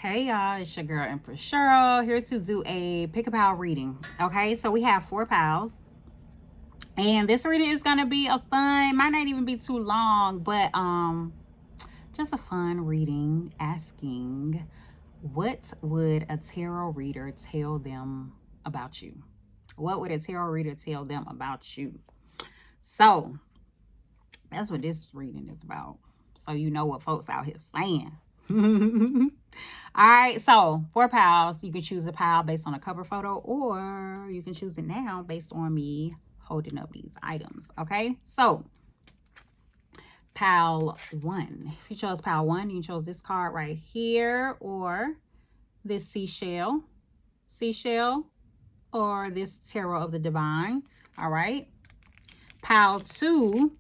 Hey y'all, it's your girl Empress Cheryl here to do a pick a pal reading. Okay, so we have 4 pals, and this reading is gonna be a fun, might not even be too long, but just a fun reading asking what would a tarot reader tell them about you? What would a tarot reader tell them about you? So that's what this reading is about. So you know what folks out here saying. All right, so 4 pals, you can choose a pal based on a cover photo, or you can choose it now based on me holding up these items. Okay, so pal 1. If you chose pal 1, you chose this card right here, or this seashell, or this tarot of the divine. All right, pal 2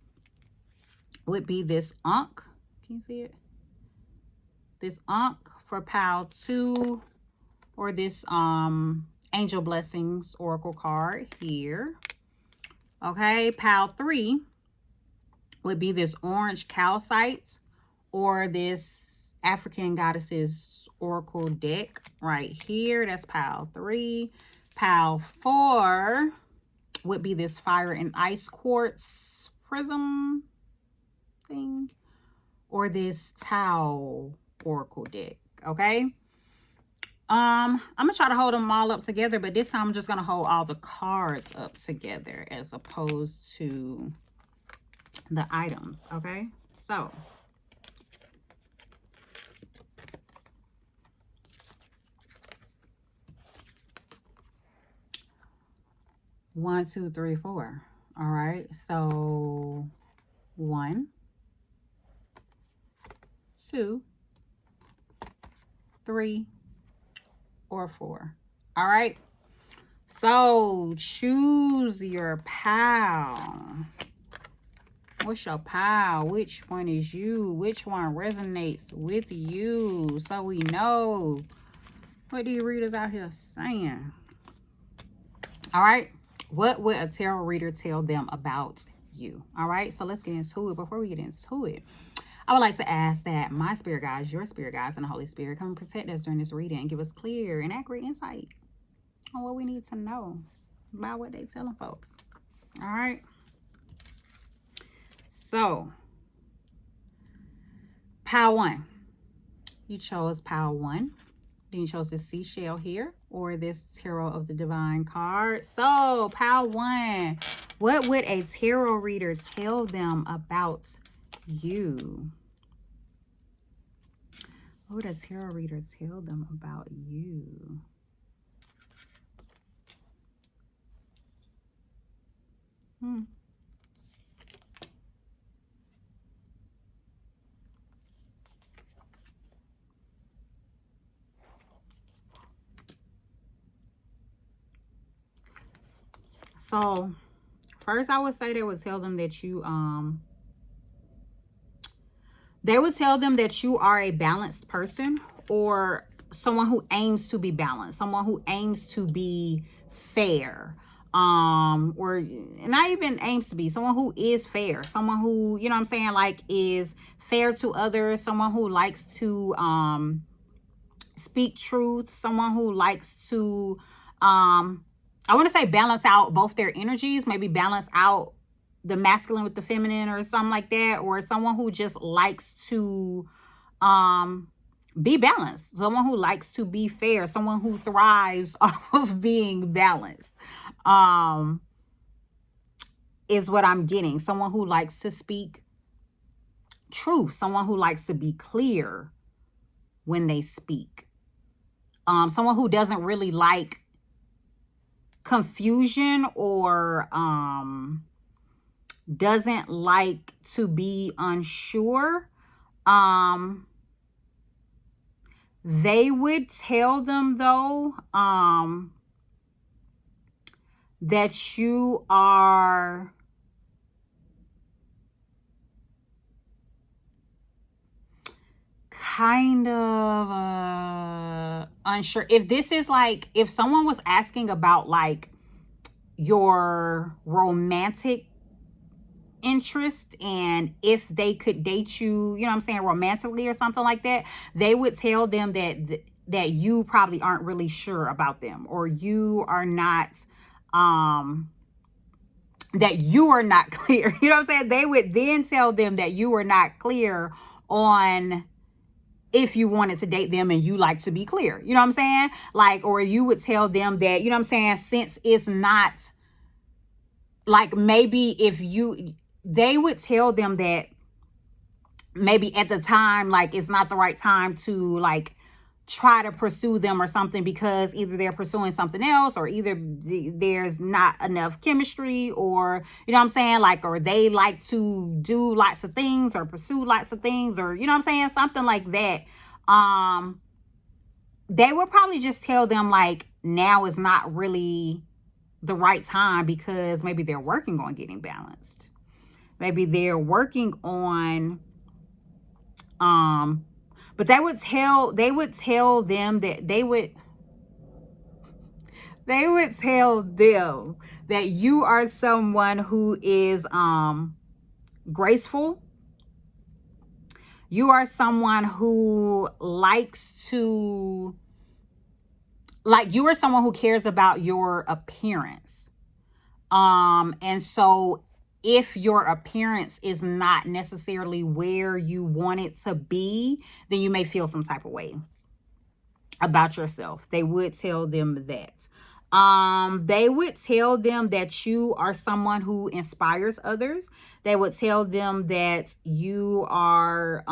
would be this Ankh. Can you see it? This Ankh for pal 2, or this Angel Blessings Oracle card here. Okay, pal 3 would be this orange calcite, or this African Goddesses Oracle deck right here. That's pal 3. Pal 4 would be this Fire and Ice Quartz prism thing, or this Tau Oracle deck. Okay, I'm gonna try to hold them all up together, but this time I'm just gonna hold all the cards up together as opposed to the items. Okay, so one, two, three, four. All right, so 1, 2, 3, or 4. All right, so choose your pal. What's your pal? Which one is you? Which one resonates with you? So we know what these readers out here saying. All right, what would a tarot reader tell them about you? All right, so let's get into it. Before we get into it, I would like to ask that my spirit guides, your spirit guides, and the Holy Spirit come and protect us during this reading and give us clear and accurate insight on what we need to know about what they telling folks. All right. So, pile 1. You chose pile 1. Then you chose this seashell here, or this tarot of the divine card. So, pile 1. What would a tarot reader tell them about you? What would a tarot reader tell them about you? So, first I would say they would tell them that you are a balanced person, or someone who aims to be balanced, someone who aims to be fair, or not even aims to be, someone who is fair, someone who, you know what I'm saying, like is fair to others, someone who likes to speak truth, someone who likes to I want to say balance out both their energies, maybe balance out the masculine with the feminine or something like that, or someone who just likes to be balanced, someone who likes to be fair, someone who thrives off of being balanced, is what I'm getting. Someone who likes to speak truth, someone who likes to be clear when they speak, someone who doesn't really like confusion, or doesn't like to be unsure. They would tell them though that you are kind of unsure. If this is like, if someone was asking about like your romantic interest and if they could date you, you know what I'm saying, romantically or something like that, they would tell them that you probably aren't really sure about them, or you are not that you are not clear. You know what I'm saying? They would then tell them that you are not clear on if you wanted to date them, and you like to be clear. You know what I'm saying? Like, or you would tell them that, you know what I'm saying, since it's not like, maybe if you, they would tell them that maybe at the time, like, it's not the right time to like try to pursue them or something, because either they're pursuing something else, or either there's not enough chemistry, or, you know what I'm saying, like, or they like to do lots of things or pursue lots of things, or, you know what I'm saying, something like that. They would probably just tell them like, now is not really the right time, because maybe they're working on getting balanced. Maybe they're working on but they would tell them that they would tell them that you are someone who is graceful. You are someone who likes to, like, you are someone who cares about your appearance. And so if your appearance is not necessarily where you want it to be, then you may feel some type of way about yourself. They would tell them that. They would tell them that you are someone who inspires others. They would tell them that you are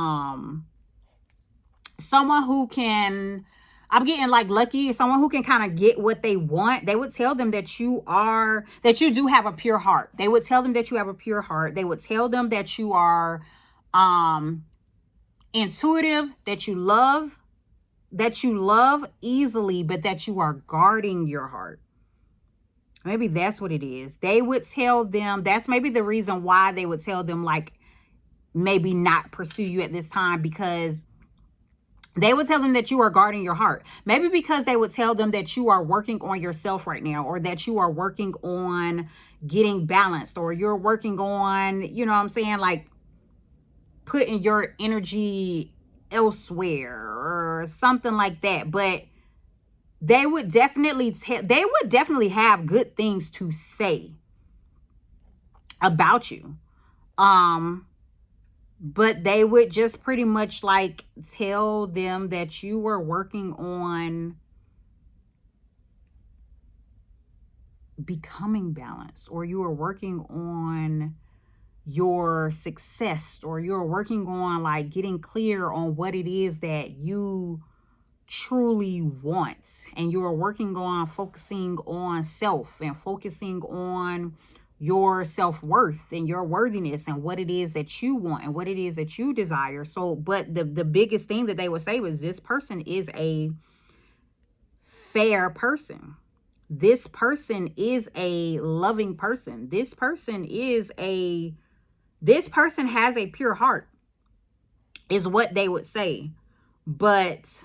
someone who can, I'm getting like lucky, someone who can kind of get what they want. They would tell them that you do have a pure heart. They would tell them that you have a pure heart. They would tell them that you are intuitive, that you love easily, but that you are guarding your heart. Maybe that's what it is. They would tell them, that's maybe the reason why they would tell them, like, maybe not pursue you at this time, because they would tell them that you are guarding your heart. Maybe because they would tell them that you are working on yourself right now, or that you are working on getting balanced, or you're working on, you know what I'm saying, like, putting your energy elsewhere or something like that. But they would definitely have good things to say about you. But they would just pretty much like tell them that you were working on becoming balanced, or you were working on your success, or you're working on like getting clear on what it is that you truly want, and you're working on focusing on self and focusing on your self-worth and your worthiness and what it is that you want and what it is that you desire. So, but the biggest thing that they would say was, this person is a fair person. This person is a loving person. This person has a pure heart, is what they would say. But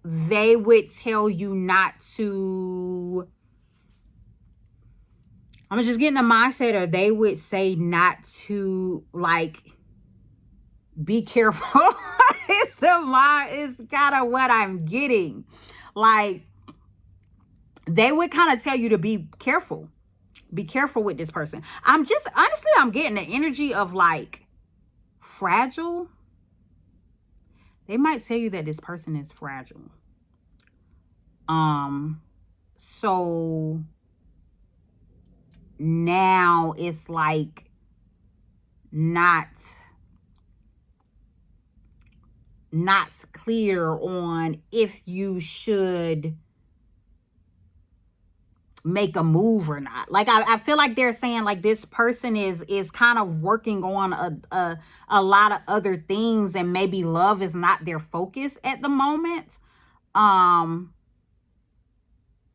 they would tell you not to, I'm just getting a mindset, or they would say not to, like, be careful. It's kind of what I'm getting. Like, they would kind of tell you to be careful. Be careful with this person. I'm getting the energy of like fragile. They might tell you that this person is fragile. So now it's like not clear on if you should make a move or not. Like, I feel like they're saying like this person is kind of working on a lot of other things, and maybe love is not their focus at the moment.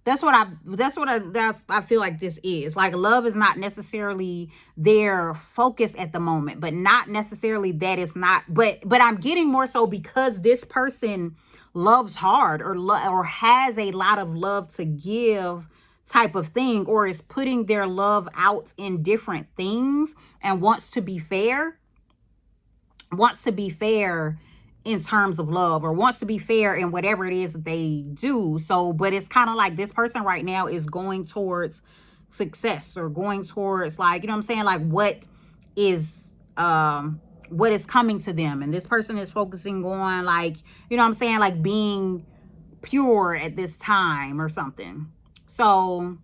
That's what I feel like this is. Like, love is not necessarily their focus at the moment, but not necessarily that it's not, but I'm getting more so because this person loves hard, or has a lot of love to give type of thing, or is putting their love out in different things and wants to be fair in terms of love, or wants to be fair in whatever it is that they do. So, but it's kind of like this person right now is going towards success, or going towards, like, you know what I'm saying, like what is coming to them, and this person is focusing on, like, you know what I'm saying, like being pure at this time or something. So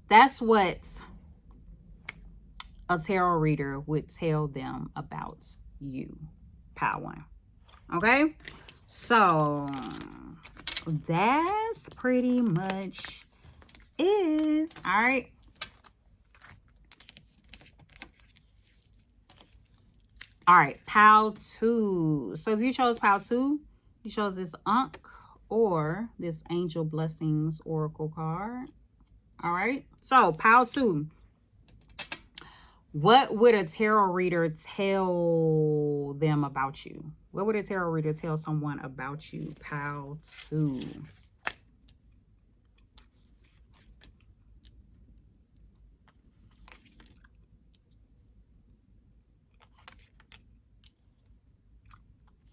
that's what a tarot reader would tell them about you, Pile 1. Okay, so that's pretty much it. All right. All right, Pile 2. So if you chose Pile 2, you chose this Ankh or this Angel Blessings Oracle card. All right, so Pile 2. What would a tarot reader tell them about you? What would a tarot reader tell someone about you? Pile 2.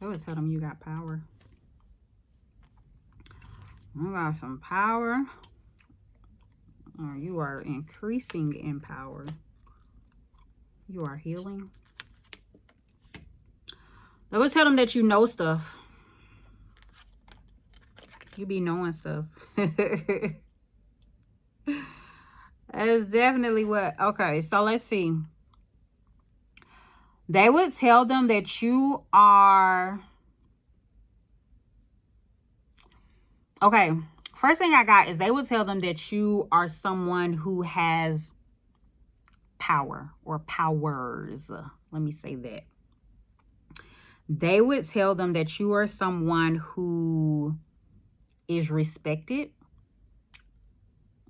I would tell them you got power. You got some power. Or you are increasing in power. You are healing. I would tell them that you know stuff. You be knowing stuff. That's definitely what. Okay, so let's see. They would tell them that you are. Okay, first thing I got is they would tell them that you are someone who has power or powers. Let me say that. They would tell them that you are someone who is respected,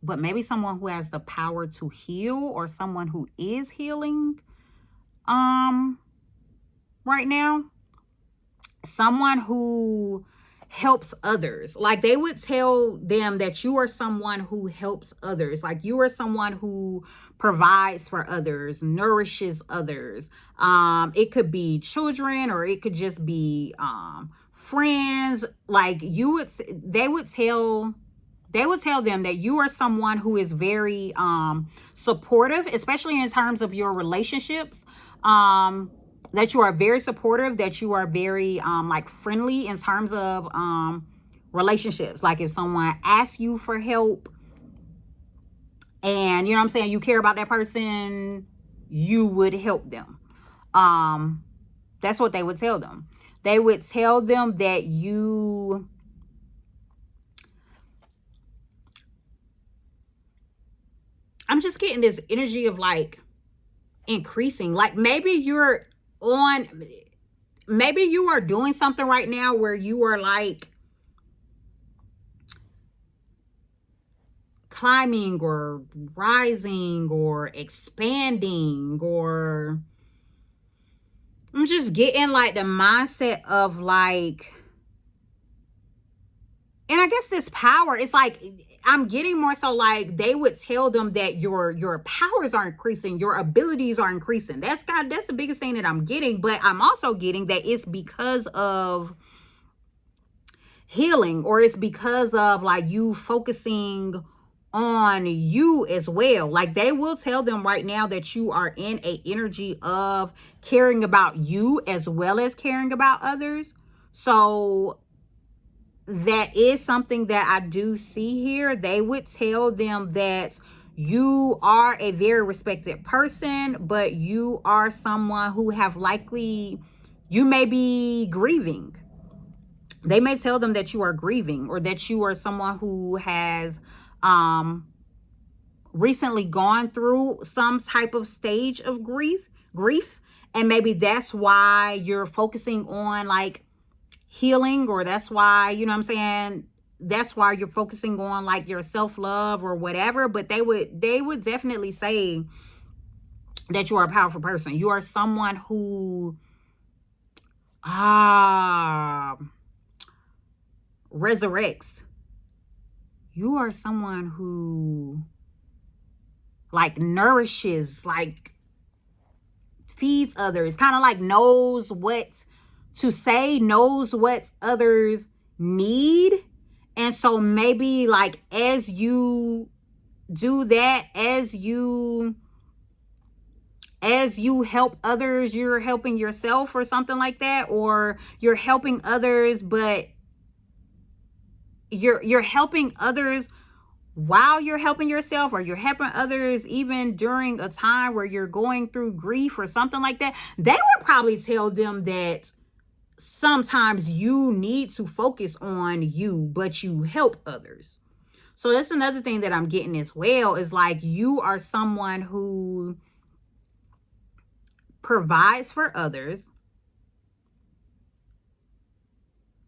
but maybe someone who has the power to heal, or someone who is healing right now. Someone who helps others. Like, they would tell them that you are someone who helps others. Like, you are someone who provides for others, nourishes others. It could be children, or it could just be friends. Like, they would tell them that you are someone who is very supportive, especially in terms of your relationships. That you are very supportive, that you are very like friendly in terms of relationships. Like, if someone asks you for help and, you know what I'm saying, you care about that person, you would help them. That's what they would tell them. They would tell them that you I'm just getting this energy of like increasing. Like, maybe you are doing something right now where you are like climbing or rising or expanding, or I'm just getting like the mindset of like, and I guess this power, it's like, I'm getting more so like they would tell them that your powers are increasing, your abilities are increasing. That's the biggest thing that I'm getting. But I'm also getting that it's because of healing, or it's because of like you focusing on you as well. Like, they will tell them right now that you are in a energy of caring about you as well as caring about others. So that is something that I do see here. They would tell them that you are a very respected person, but you are someone who you may be grieving. They may tell them that you are grieving, or that you are someone who has recently gone through some type of stage of grief. And maybe that's why you're focusing on like healing, or that's why, you know what I'm saying, that's why you're focusing on like your self-love or whatever. But they would definitely say that you are a powerful person. You are someone who resurrects. you are someone who like nourishes, like feeds others, kind of like knows what to say, knows what others need. And so maybe like as you do that, as you help others, you're helping yourself or something like that, or you're helping others, but you're helping others while you're helping yourself, or you're helping others even during a time where you're going through grief or something like that. They would probably tell them that sometimes you need to focus on you, but you help others. So that's another thing that I'm getting as well, is like you are someone who provides for others,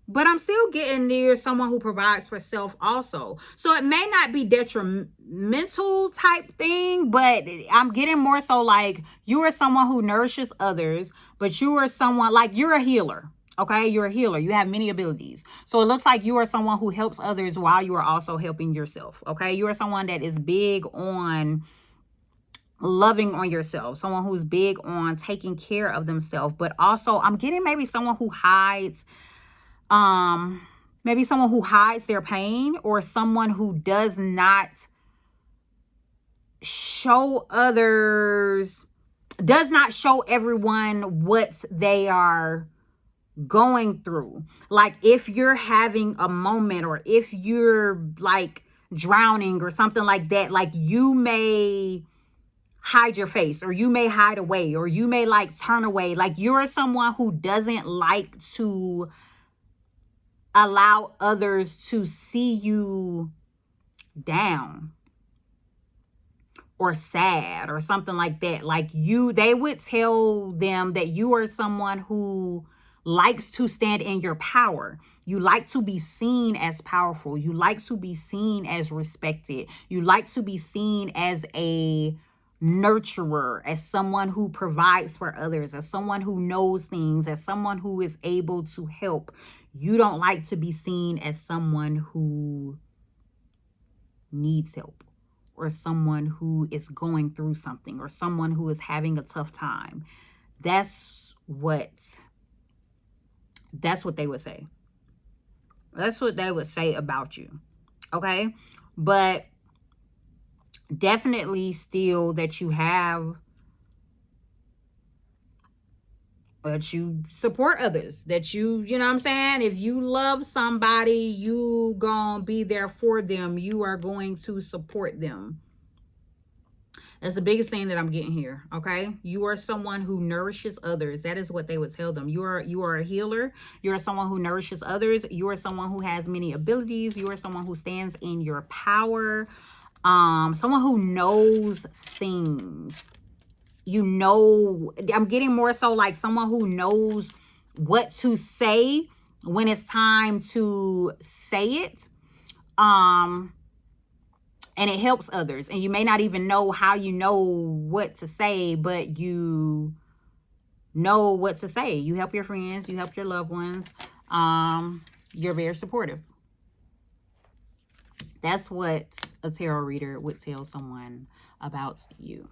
but I'm still getting near someone who provides for self also. So it may not be detrimental type thing, but I'm getting more so like you are someone who nourishes others, but you are someone like you're a healer. Okay, you're a healer. You have many abilities. So it looks like you are someone who helps others while you are also helping yourself. Okay, you are someone that is big on loving on yourself, someone who's big on taking care of themselves, but also I'm getting maybe someone who hides maybe someone who hides their pain, or someone who does not show others, does not show everyone what they are going through. Like if you're having a moment, or if you're like drowning or something like that, like you may hide your face, or you may hide away, or you may like turn away. Like you're someone who doesn't like to allow others to see you down or sad or something like that. Like they would tell them that you are someone who likes to stand in your power. You like to be seen as powerful. You like to be seen as respected. You like to be seen as a nurturer, as someone who provides for others, as someone who knows things, as someone who is able to help. You don't like to be seen as someone who needs help, or someone who is going through something, or someone who is having a tough time. That's what they would say. That's what they would say about you. Okay? But definitely still that you have, that you support others, that you know what I'm saying? If you love somebody, you gonna be there for them. You are going to support them. That's the biggest thing that I'm getting here. Okay, you are someone who nourishes others. That is what they would tell them. You are a healer. You are someone who nourishes others. You are someone who has many abilities. You are someone who stands in your power. Someone who knows things. You know, I'm getting more so like someone who knows what to say when it's time to say it. And it helps others. And you may not even know how you know what to say, but you know what to say. You help your friends, you help your loved ones. You're very supportive. That's what a tarot reader would tell someone about you.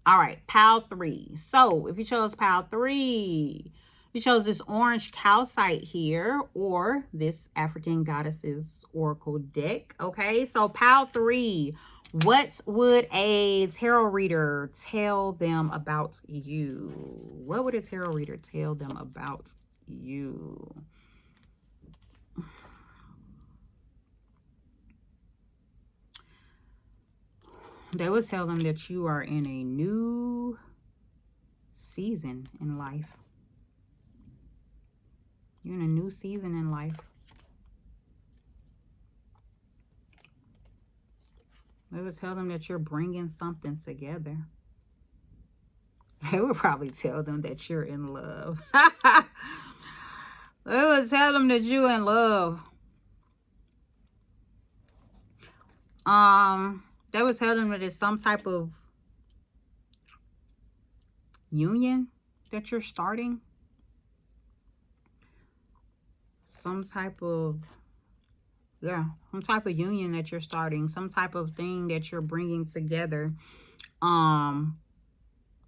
All right, pile 3. So if you chose pile 3, you chose this orange calcite here, or this African Goddesses Oracle deck. Okay, so pile 3, what would a tarot reader tell them about you? What would a tarot reader tell them about you? They would tell them that you are in a new season in life. You're in a new season in life. They would tell them that you're bringing something together. They would probably tell them that you're in love. They would tell them that you're in love. They would tell them that it's some type of union that you're starting. some type of, yeah, some type of union that you're starting, some type of thing that you're bringing together. That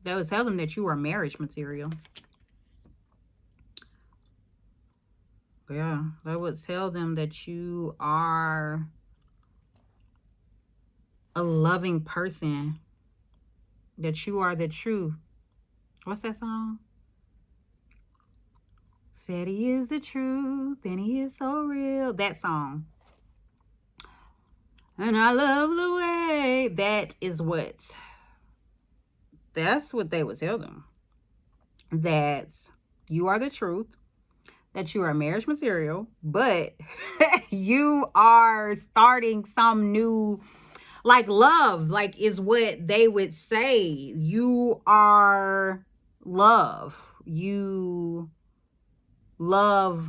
would tell them that you are marriage material. Yeah, that would tell them that you are a loving person, that you are the truth. What's that song? Said he is the truth and he is so real. That song. And I love the way. That's what they would tell them. That you are the truth, that you are marriage material, but you are starting some new, like, love, like, is what they would say. You are love. You love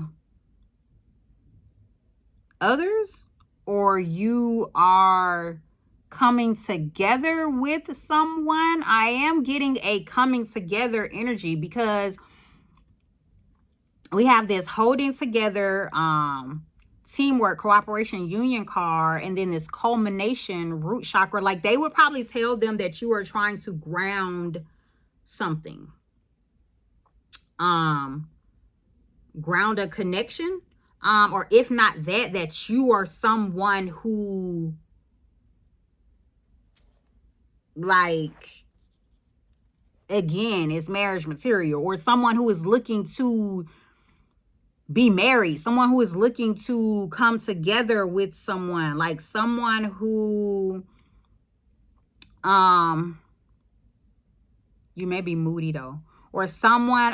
others, or you are coming together with someone. I am getting a coming together energy, because we have this holding together, teamwork, cooperation, union card, and then this culmination, root chakra. Like, they would probably tell them that you are trying to ground something, ground a connection, or if not that you are someone who, like, again, is marriage material, or someone who is looking to be married, someone who is looking to come together with someone, like someone who, you may be moody though, or someone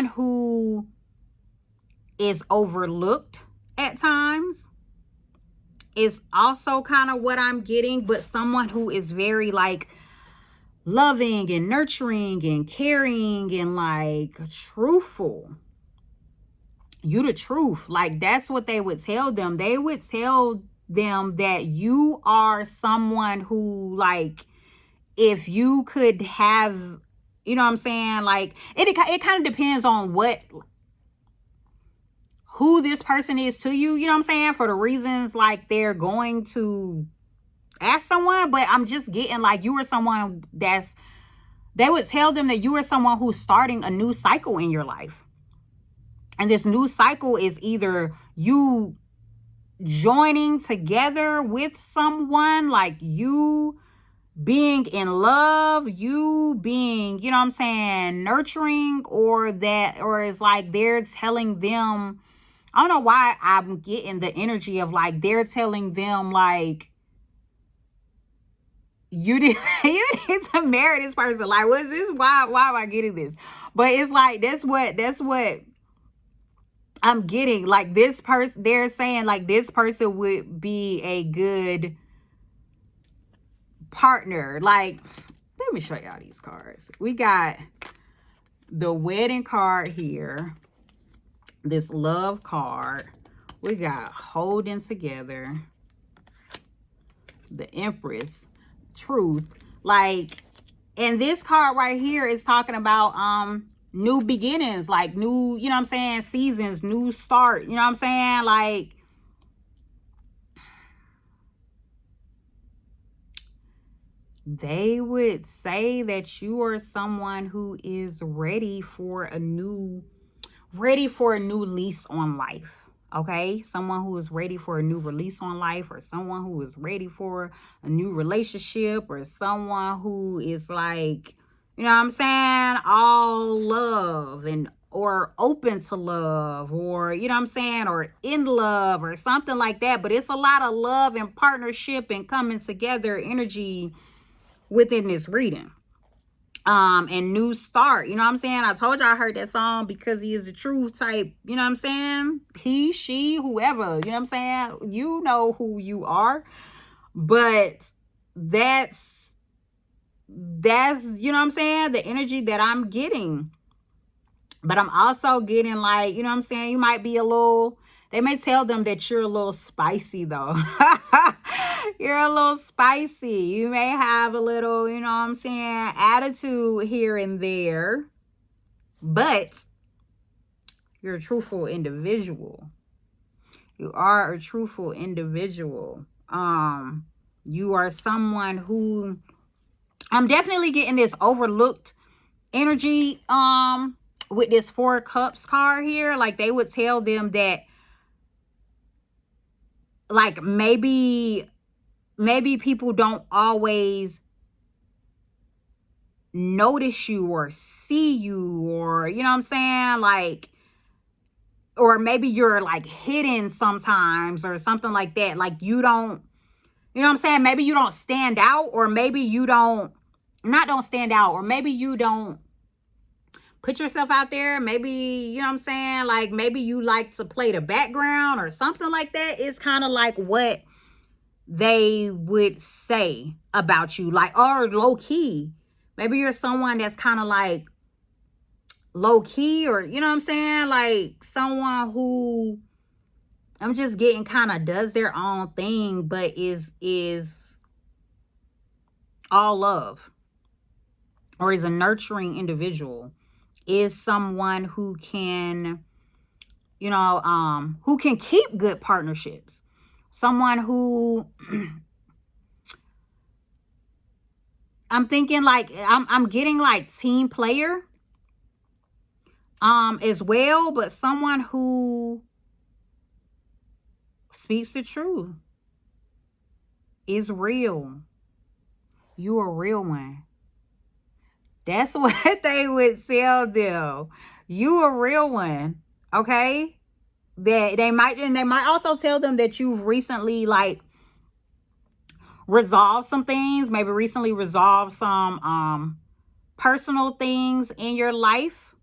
who is overlooked at times is also kind of what I'm getting, but someone who is very, like, loving and nurturing and caring and, like, truthful. You the truth. Like, that's what they would tell them. They would tell them that you are someone who, like, if you could have, you know what I'm saying, like, it kind of depends on who this person is to you, you know what I'm saying, for the reasons, like, they're going to ask someone. But I'm just getting, like, you are someone they would tell them that you are someone who's starting a new cycle in your life. And this new cycle is either you joining together with someone, like you being in love, you being, you know what I'm saying, nurturing, or it's like they're telling them, I don't know why I'm getting the energy of, like, they're telling them, like, you need to marry this person. Like, what's this? Why am I getting this? But it's like, that's what I'm getting. Like, this person, they're saying, like, this person would be a good partner. Like, let me show y'all these cards. We got the wedding card here, this love card. We got holding together, the Empress, truth. Like, and this card right here is talking about new beginnings, like new, you know what I'm saying, seasons, new start, you know what I'm saying, like, they would say that you are someone who is ready for a new lease on life. Okay, someone who is ready for a new release on life, or someone who is ready for a new relationship, or someone who is, like, you know what I'm saying, all love, and or open to love, or, you know what I'm saying, or in love, or something like that. But it's a lot of love and partnership and coming together energy within this reading. And new start, you know what I'm saying? I told y'all I heard that song because he is the truth type, you know what I'm saying? He, she, whoever, you know what I'm saying? You know who you are. But that's, you know what I'm saying, the energy that I'm getting. But I'm also getting, like, you know what I'm saying, you might be a little, they may tell them that you're a little spicy though. You're a little spicy. You may have a little, you know what I'm saying, attitude here and there. But you're a truthful individual. You are a truthful individual. You are someone who, I'm definitely getting this overlooked energy with this 4 of Cups card here. Like, they would tell them that, like, maybe people don't always notice you or see you, or, you know what I'm saying, like, or maybe you're like hidden sometimes or something like that. Like, you don't, you know what I'm saying, maybe you don't stand out, or maybe you don't stand out, or maybe you don't put yourself out there. Maybe, you know what I'm saying, like, maybe you like to play the background or something like that. It's kind of like what they would say about you. Like, or low key, maybe you're someone that's kind of like low key, or, you know what I'm saying, like someone who, I'm just getting, kind of does their own thing, but is all love, or is a nurturing individual, is someone who can, you know, who can keep good partnerships, someone who I'm thinking, like, I'm getting like team player as well, but someone who speaks the truth, is real. You a real one. That's what they would tell them. You a real one. Okay? That they might also tell them that you've recently, like, resolved some things, maybe recently resolved some personal things in your life.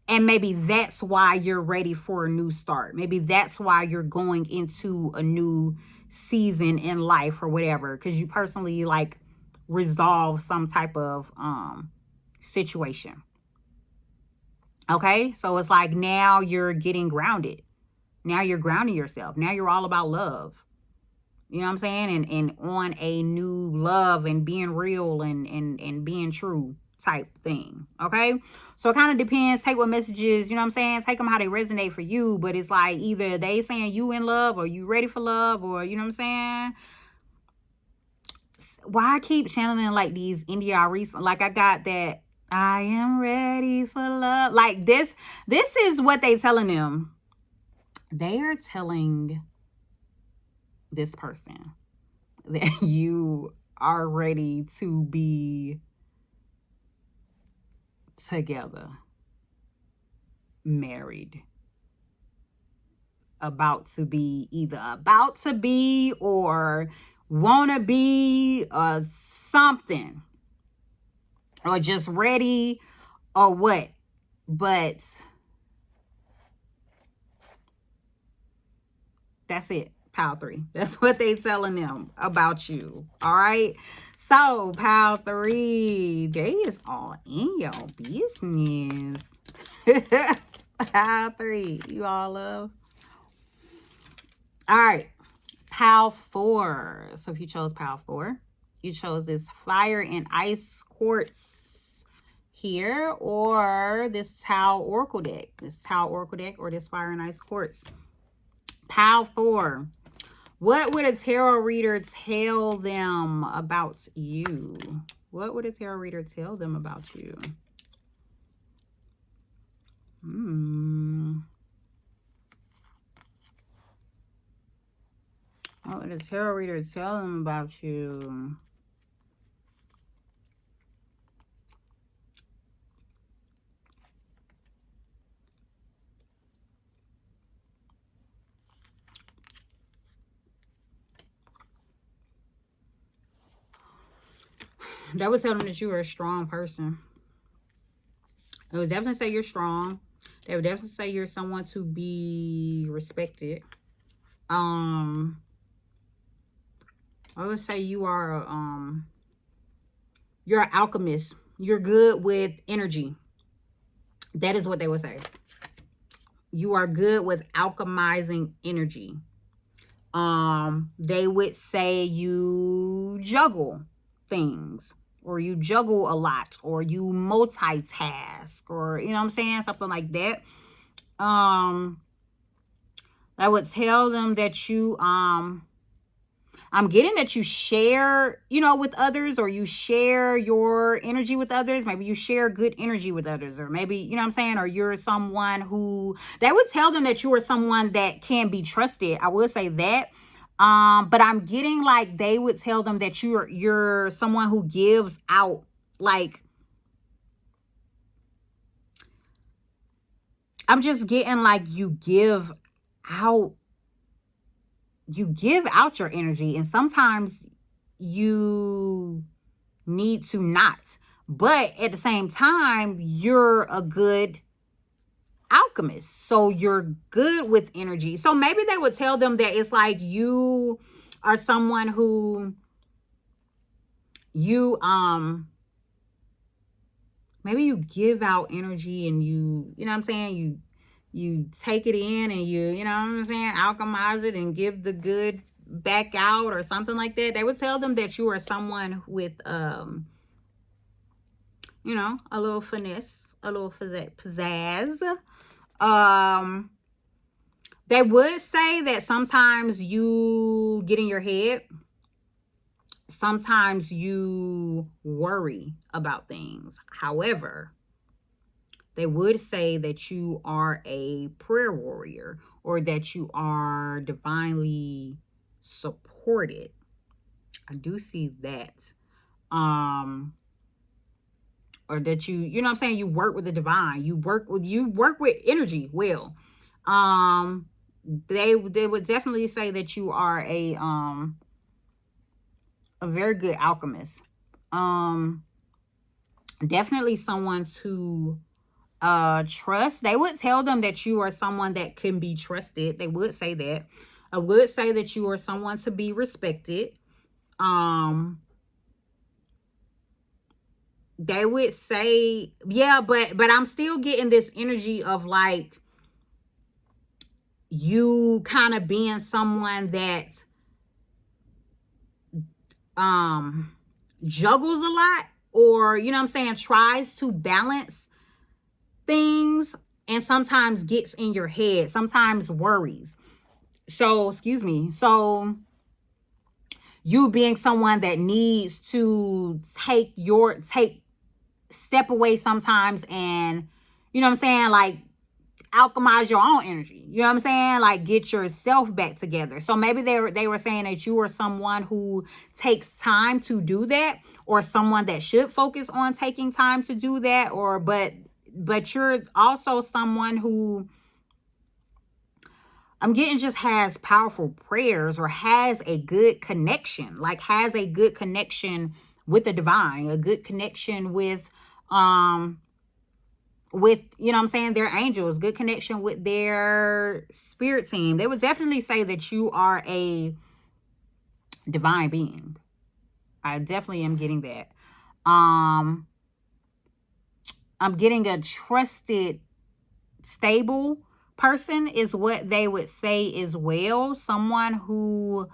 And maybe that's why you're ready for a new start. Maybe that's why you're going into a new season in life or whatever, because you personally, like, resolve some type of situation. Okay? So it's like, now you're getting grounded. Now you're grounding yourself. Now you're all about love. You know what I'm saying? And on a new love and being real and being true type thing. Okay? So it kind of depends. Take what messages, you know what I'm saying? Take them how they resonate for you. But it's like, either they saying you in love, or you ready for love, or, you know what I'm saying? Why I keep channeling like these India recent, like, I got that I am ready for love. Like, this is what they telling them. They are telling this person that you are ready to be together, married, about to be, either about to be or wanna be, something, or just ready, or what. But that's it. Pile 3. That's what they telling them about you. All right. So pile 3, they is all in your business. Pile 3, you all love. All right. Pile 4. So if you chose pile 4, you chose this fire and ice quartz here, or this Tau Oracle deck. This Tau Oracle deck, or this fire and ice quartz. Pile 4. What would a tarot reader tell them about you? What would a tarot reader tell them about you? What would a tarot reader tell them about you? That would tell them that you are a strong person. It would definitely say you're strong. They would definitely say you're someone to be respected. I would say you are you're an alchemist. You're good with energy. That is what they would say. You are good with alchemizing energy. They would say you juggle things, or you juggle a lot, or you multitask, or, you know what I'm saying, something like that. I would tell them that you, I'm getting that you share, with others, or you share your energy with others. Maybe you share good energy with others, or maybe, what I'm saying, or you're someone who, they would tell them that you are someone that can be trusted. I will say that. But I'm getting like they would tell them that you're someone who gives out, like, I'm just getting like out you give out your energy, and sometimes you need to not. But at the same time, you're a good alchemist. So you're good with energy. So maybe they would tell them that it's like you are someone who you maybe you give out energy, and you know what I'm saying, you take it in, and you know what I'm saying, alchemize it and give the good back out, or something like that. They would tell them that you are someone with a little finesse, a little pizzazz. They would say that sometimes you get in your head, sometimes you worry about things. However, they would say that you are a prayer warrior, or that you are divinely supported. I do see that. Or that you know what I'm saying, you work with the divine. You work with energy well. Um they would definitely say that you are a very good alchemist. Um Definitely someone to trust. They would tell them that you are someone that can be trusted. They would say that. I would say that you are someone to be respected. um they would say, yeah, but I'm still getting this energy of like you kind of being someone that um juggles a lot, or you know what I'm saying, tries to balance things, and sometimes gets in your head, sometimes worries. So, excuse me. So, you being someone that needs to take step away sometimes, and you know what I'm saying, like alchemize your own energy. You know what I'm saying? Like get yourself back together. So maybe they were saying that you are someone who takes time to do that, or someone that should focus on taking time to do that, or but you're also someone who, I'm getting, just has powerful prayers, or has a good connection, like has a good connection with the divine, a good connection um with you know what I'm saying, their angels, good connection with their spirit team. They would definitely say that you are a divine being. I definitely am getting that. um I'm getting a trusted, stable person is what they would say as well. Someone who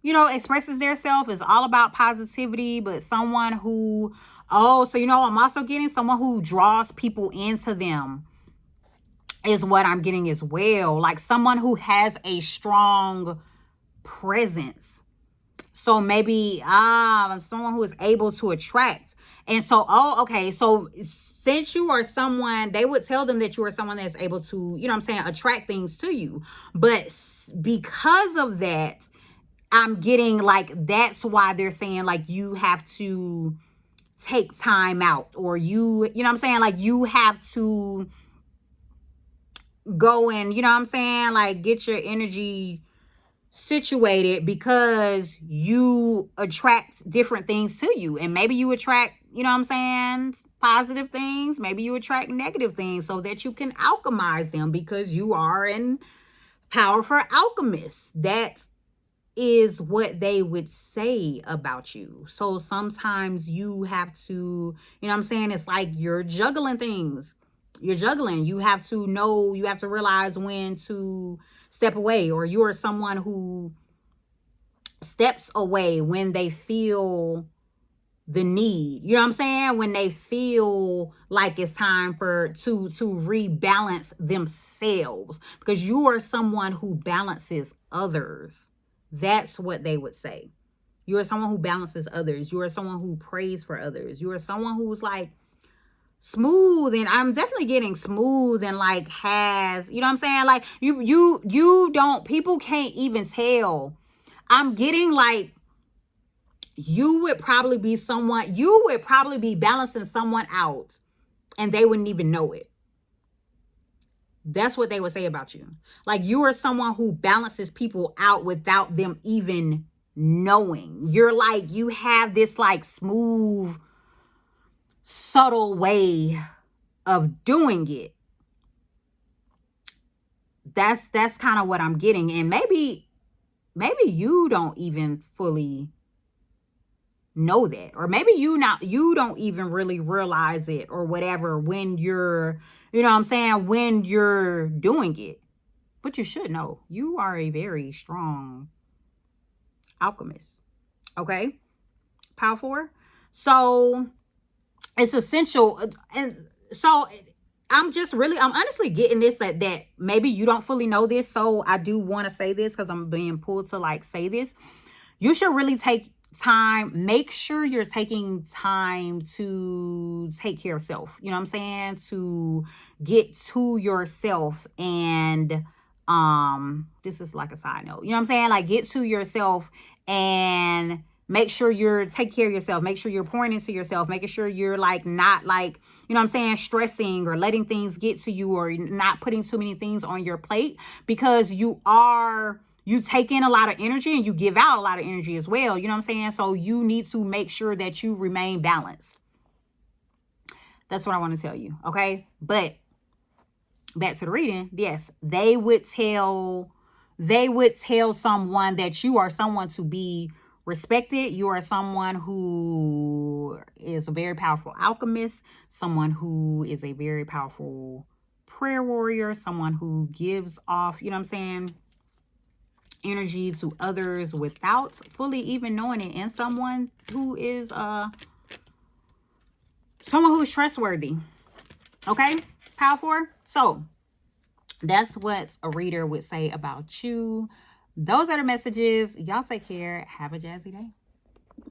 expresses their self, is all about positivity, but someone who, so I'm also getting someone who draws people into them is what I'm getting as well. Like someone who has a strong presence. So maybe someone who is able to attract. And so, okay. So since you are someone, they would tell them that you are someone that's able to, you know what I'm saying, attract things to you. But because of that, I'm getting like, that's why they're saying like you have to take time out, or you know what I'm saying, like you have to go and, you know what I'm saying, like get your energy situated, because you attract different things to you. And maybe you attract, you know what I'm saying, positive things, maybe you attract negative things, so that you can alchemize them, because you are an powerful alchemist. That is what they would say about you. So sometimes you have to, you know what I'm saying, it's like you're juggling things. You're juggling. You have to know, you have to realize when to step away, or you are someone who steps away when they feel the need. You know what I'm saying? When they feel like it's time to rebalance themselves, because you are someone who balances others. That's what they would say. You are someone who balances others. You are someone who prays for others. You are someone who's like smooth, and I'm definitely getting smooth and like has, you know what I'm saying? Like you don't, people can't even tell. I'm getting like you would probably be balancing someone out and they wouldn't even know it. That's what they would say about you. Like you are someone who balances people out without them even knowing. You're like, you have this like smooth, subtle way of doing it. That's kind of what I'm getting. And maybe you don't even fully know that, or maybe you don't even really realize it or whatever when you're, you know what I'm saying, when you're doing it. But you should know you are a very strong alchemist. Okay, Power 4. So it's essential. And so I'm honestly getting this, that maybe you don't fully know this. So I do want to say this because I'm being pulled to like say this. You should really take time. Make sure you're taking time to take care of self. You know what I'm saying? To get to yourself. And this is like a side note. You know what I'm saying? Like get to yourself and make sure you're taking care of yourself. Make sure you're pouring into yourself. Making sure you're like not like, you know what I'm saying, stressing or letting things get to you, or not putting too many things on your plate, because you take in a lot of energy and you give out a lot of energy as well. You know what I'm saying? So you need to make sure that you remain balanced. That's what I want to tell you. Okay. But back to the reading. Yes, they would tell someone that you are someone to be respected. You are someone who is a very powerful alchemist, someone who is a very powerful prayer warrior, someone who gives off, you know what I'm saying, energy to others without fully even knowing it, and someone who is trustworthy. Okay, Power 4. So that's what a reader would say about you. Those are the messages. Y'all take care. Have a jazzy day.